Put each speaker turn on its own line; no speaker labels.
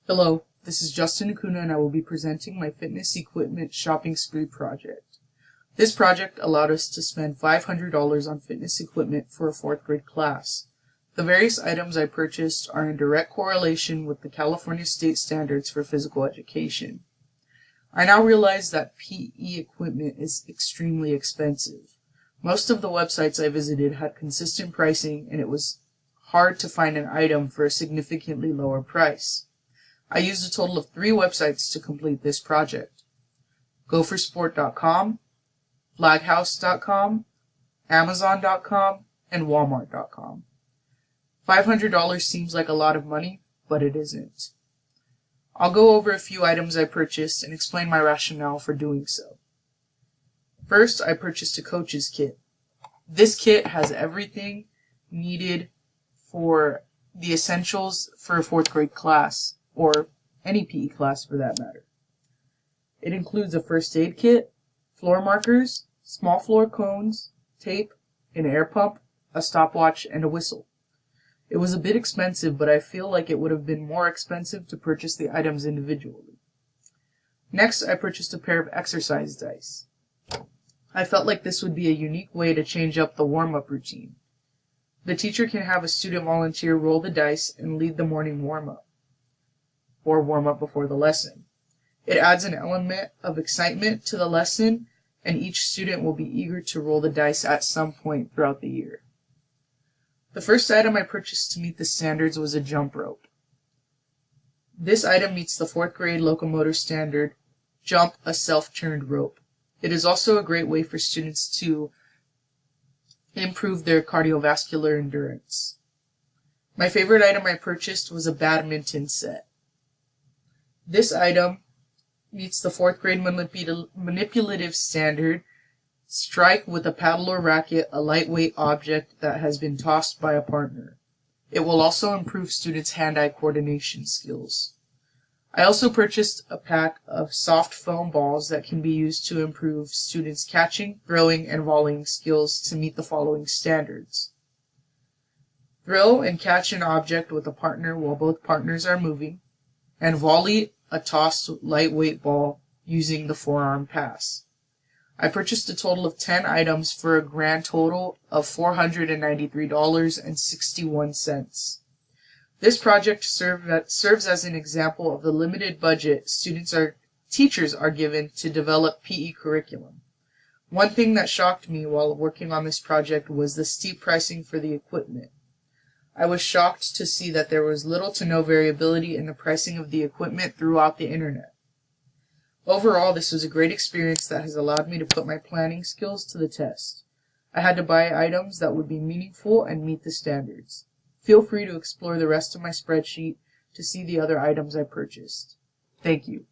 Hello, this is Justin Acuna and I will be presenting my fitness equipment shopping spree project. This project allowed us to spend $500 on fitness equipment for a 4th grade class. The various items I purchased are in direct correlation with the California state standards for physical education. I now realize that PE equipment is extremely expensive. Most of the websites I visited had consistent pricing and it was hard to find an item for a significantly lower price. I used a total of 3 websites to complete this project: gophersport.com, flaghouse.com, amazon.com, and walmart.com. $500 seems like a lot of money, but it isn't. I'll go over a few items I purchased and explain my rationale for doing so. First, I purchased a coach's kit. This kit has everything needed for the essentials for a 4th grade class, or any PE class for that matter. It includes a first aid kit, floor markers, small floor cones, tape, an air pump, a stopwatch, and a whistle. It was a bit expensive, but I feel like it would have been more expensive to purchase the items individually. Next, I purchased a pair of exercise dice. I felt like this would be a unique way to change up the warm-up routine. The teacher can have a student volunteer roll the dice and lead the morning warm-up, or warm-up before the lesson. It adds an element of excitement to the lesson, and each student will be eager to roll the dice at some point throughout the year. The first item I purchased to meet the standards was a jump rope. This item meets the 4th grade locomotor standard, jump a self-turned rope. It is also a great way for students to improve their cardiovascular endurance. My favorite item I purchased was a badminton set. This item meets the 4th grade manipulative standard, strike with a paddle or racket a lightweight object that has been tossed by a partner. It will also improve students' hand-eye coordination skills. I also purchased a pack of soft foam balls that can be used to improve students' catching, throwing, and volleying skills to meet the following standards. Throw and catch an object with a partner while both partners are moving, and volley a tossed lightweight ball using the forearm pass. I purchased a total of 10 items for a grand total of $493.61. This project serves as an example of the limited budget teachers are given to develop PE curriculum. One thing that shocked me while working on this project was the steep pricing for the equipment. I was shocked to see that there was little to no variability in the pricing of the equipment throughout the internet. Overall, this was a great experience that has allowed me to put my planning skills to the test. I had to buy items that would be meaningful and meet the standards. Feel free to explore the rest of my spreadsheet to see the other items I purchased. Thank you.